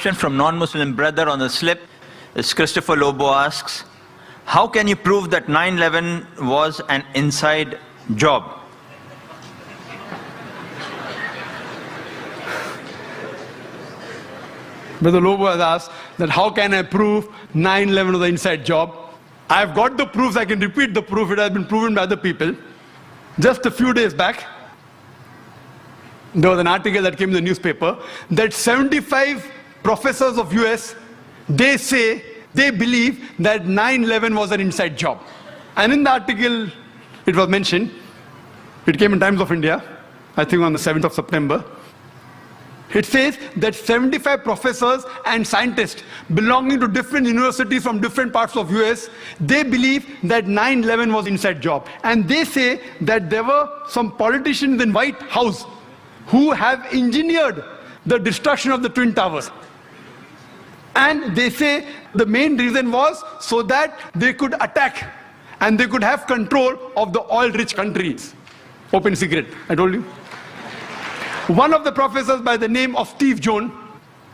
question from non-Muslim brother on the slip. It's Christopher Lobo asks, how can you prove that 9/11 was an inside job? Brother Lobo has asked that how can I prove 9/11 was an inside job? I've got the proofs, I can repeat the proof, it has been proven by other people. Just a few days back, there was an article that came in the newspaper that 75 professors of US, they say, they believe that 9/11 was an inside job. And in the article, it was mentioned, it came in Times of India, I think on the 7th of September. It says that 75 professors and scientists belonging to different universities from different parts of US, they believe that 9/11 was inside job. And they say that there were some politicians in White House who have engineered the destruction of the Twin Towers. And they say the main reason was so that they could attack and they could have control of the oil-rich countries. Open secret, I told you. One of the professors by the name of Steve Jones,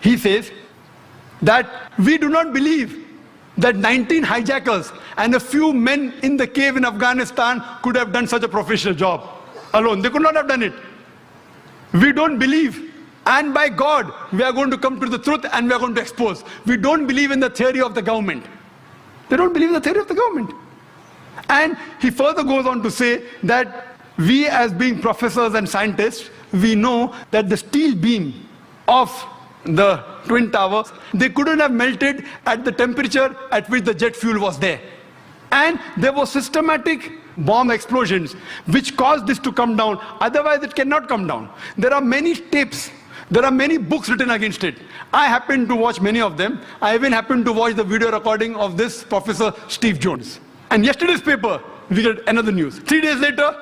he says that we do not believe that 19 hijackers and a few men in the cave in Afghanistan could have done such a professional job alone. They could not have done it. We don't believe. And by God, we are going to come to the truth and we are going to expose. We don't believe in the theory of the government. They don't believe in the theory of the government. And he further goes on to say that we as being professors and scientists, we know that the steel beam of the Twin Towers, they couldn't have melted at the temperature at which the jet fuel was there. And there were systematic bomb explosions which caused this to come down. Otherwise, it cannot come down. There are many tapes. There are many books written against it. I happened to watch many of them. I even happened to watch the video recording of this Professor Steve Jones. And yesterday's paper, we get another news. 3 days later,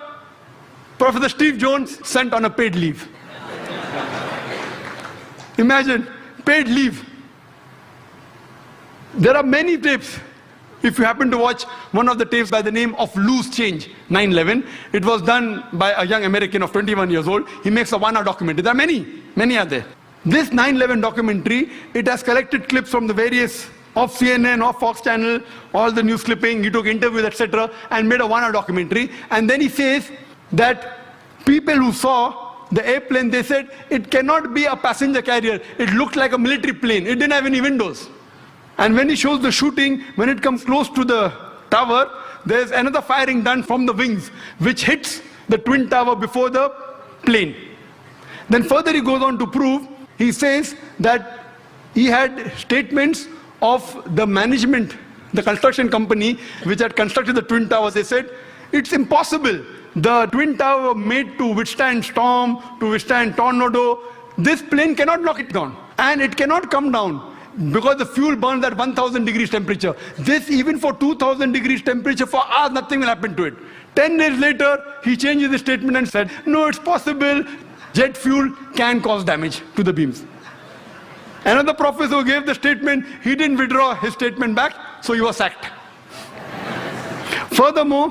Professor Steve Jones sent on a paid leave. Imagine, paid leave. There are many tapes. If you happen to watch one of the tapes by the name of Loose Change, 9/11, it was done by a young American of 21 years old. He makes a 1-hour documentary. There are many are there. This 9/11 documentary, it has collected clips from the various, of CNN, of Fox Channel, all the news clipping, he took interviews, etc., and made a 1-hour documentary. And then he says that people who saw the airplane, they said it cannot be a passenger carrier. It looked like a military plane. It didn't have any windows. And when he shows the shooting, when it comes close to the tower, there's another firing done from the wings, which hits the Twin Tower before the plane. Then further he goes on to prove, he says that he had statements of the management, the construction company, which had constructed the Twin Towers. They said, it's impossible. The Twin Tower made to withstand storm, to withstand tornado. This plane cannot knock it down. And it cannot come down because the fuel burns at 1000 degrees temperature. This, even for 2000 degrees temperature, for hours, nothing will happen to it. 10 days later, he changes the statement and said, no, it's possible. Jet fuel can cause damage to the beams. Another professor who gave the statement, he didn't withdraw his statement back, so he was sacked. Furthermore,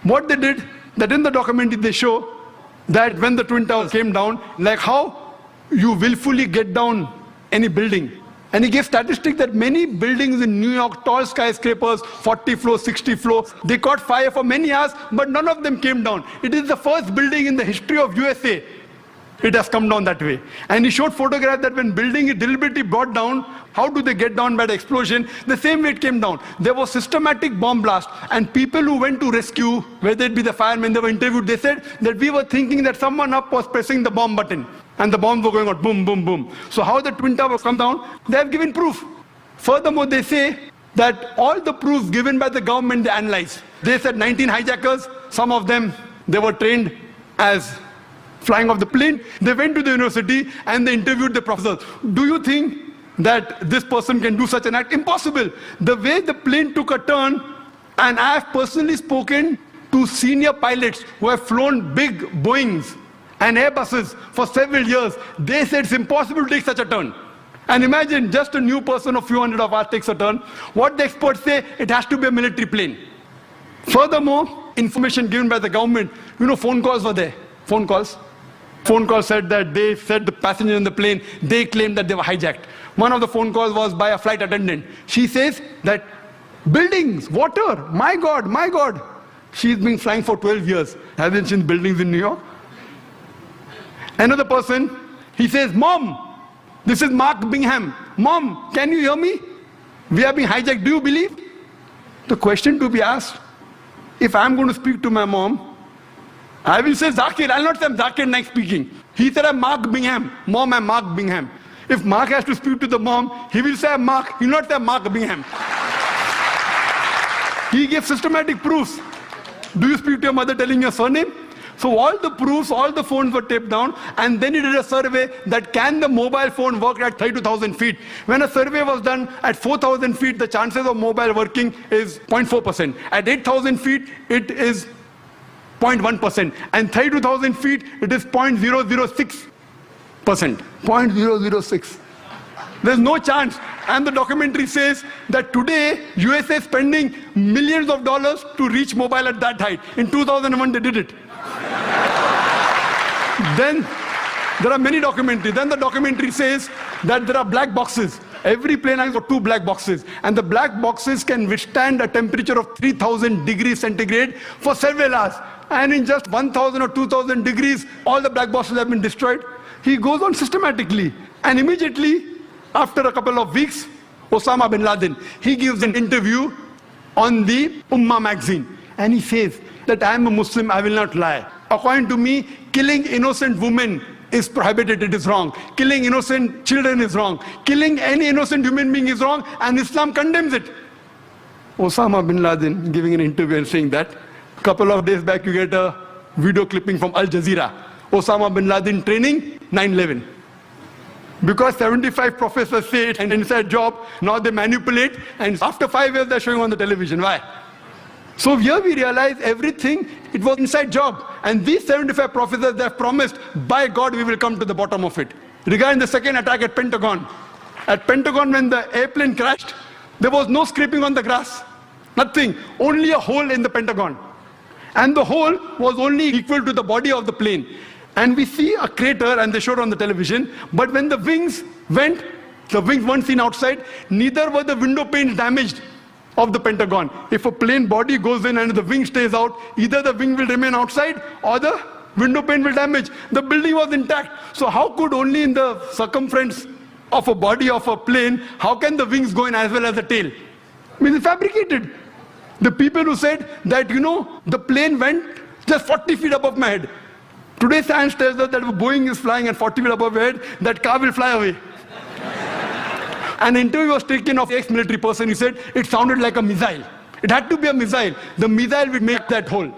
what they did, that in the documentary they show that when the Twin Towers came down, like how you willfully get down any building. And he gave statistics that many buildings in New York, tall skyscrapers, 40 floors, 60 floors, they caught fire for many hours, but none of them came down. It is the first building in the history of USA. It has come down that way. And he showed photographs that when building is deliberately brought down, how do they get down by the explosion? The same way it came down. There was systematic bomb blast. And people who went to rescue, whether it be the firemen, they were interviewed, they said that we were thinking that someone up was pressing the bomb button. And the bombs were going out, boom, boom, boom. So how the Twin Towers come down, they have given proof. Furthermore, they say that all the proofs given by the government, they analyze. They said 19 hijackers, some of them, they were trained as flying off the plane. They went to the university and they interviewed the professors. Do you think that this person can do such an act? Impossible. The way the plane took a turn, and I have personally spoken to senior pilots who have flown big Boeings and Airbuses for several years. They said it's impossible to take such a turn. And imagine just a new person of few hundred of us takes a turn. What the experts say, it has to be a military plane. Furthermore, information given by the government, phone calls were there. Phone calls said that they said the passengers in the plane, they claimed that they were hijacked. One of the phone calls was by a flight attendant. She says that buildings, water, my God, my God. She's been flying for 12 years. Hasn't seen buildings in New York. Another person, he says, Mom, this is Mark Bingham. Mom, can you hear me? We are being hijacked. Do you believe? The question to be asked, if I'm going to speak to my mom, I will say Zakir. I'll not say I'm Zakir Naik speaking. He said I'm Mark Bingham. Mom, I'm Mark Bingham. If Mark has to speak to the mom, he will say I'm Mark. He will not say I'm Mark Bingham. He gave systematic proofs. Do you speak to your mother telling your surname? So all the proofs, all the phones were taped down, and then he did a survey that can the mobile phone work at 32,000 feet. When a survey was done at 4,000 feet, the chances of mobile working is 0.4%. At 8,000 feet, it is 0.1%. And 32,000 feet, it is 0.006%. 0.006. There's no chance. And the documentary says that today, USA is spending millions of dollars to reach mobile at that height. In 2001, they did it. Then there are many documentaries. Then the documentary says that there are black boxes. Every plane has got 2 black boxes. And the black boxes can withstand a temperature of 3,000 degrees centigrade for several hours. And in just 1,000 or 2,000 degrees, all the black boxes have been destroyed. He goes on systematically. And immediately, after a couple of weeks, Osama bin Laden, he gives an interview on the Ummah magazine. And he says that I am a Muslim, I will not lie. According to me, killing innocent women is prohibited, it is wrong. Killing innocent children is wrong. Killing any innocent human being is wrong, and Islam condemns it. Osama bin Laden giving an interview and saying that. A couple of days back, you get a video clipping from Al Jazeera. Osama bin Laden training 9/11. Because 75 professors say it's an inside job, now they manipulate, and after 5 years they're showing on the television. Why? So here we realize everything, it was inside job. And these 75 professors, they have promised, by God, we will come to the bottom of it. Regarding the second attack at Pentagon. At Pentagon, when the airplane crashed, there was no scraping on the grass. Nothing. Only a hole in the Pentagon. And the hole was only equal to the body of the plane. And we see a crater, and they showed on the television, but when the wings went, the wings weren't seen outside, neither were the window panes damaged of the Pentagon. If a plane body goes in and the wing stays out, either the wing will remain outside or the window pane will damage. The building was intact. So how could only in the circumference of a body of a plane, how can the wings go in as well as the tail? I mean, it's fabricated. The people who said that, the plane went just 40 feet above my head. Today science tells us that if Boeing is flying at 40 feet above your head, that car will fly away. An interview was taken of an ex-military person. He said it sounded like a missile. It had to be a missile. The missile would make that hole.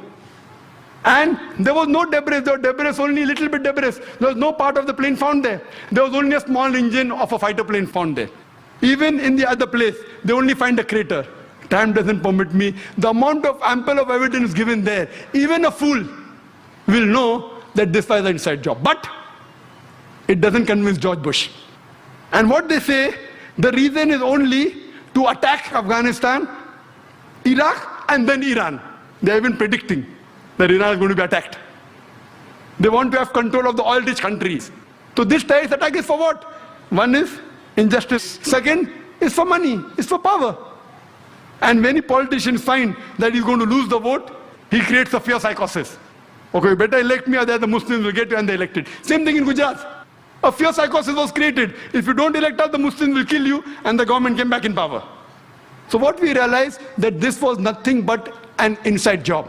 And there was no debris. There was debris, only a little bit debris. There was no part of the plane found there. There was only a small engine of a fighter plane found there. Even in the other place, they only find a crater. Time doesn't permit me. The amount of ample of evidence given there, even a fool will know that this was an inside job. But it doesn't convince George Bush. And what they say, the reason is only to attack Afghanistan, Iraq, and then Iran. They have been predicting that Iran is going to be attacked. They want to have control of the oil-rich countries. So this terrorist attack is for what? One is injustice. Second is for money, is for power. And many politicians find that he's going to lose the vote, he creates a fear psychosis. Okay, you better elect me or the Muslims will get you, and they elected. Same thing in Gujarat. A fear psychosis was created. If you don't elect us, the Muslims will kill you, and the government came back in power. So what we realized, that this was nothing but an inside job.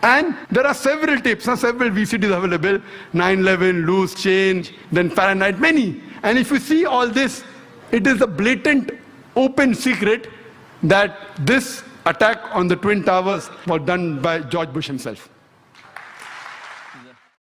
And there are several tapes, several VCDs available, 9/11, loose change, then Fahrenheit, many. And if you see all this, it is a blatant, open secret that this attack on the Twin Towers was done by George Bush himself.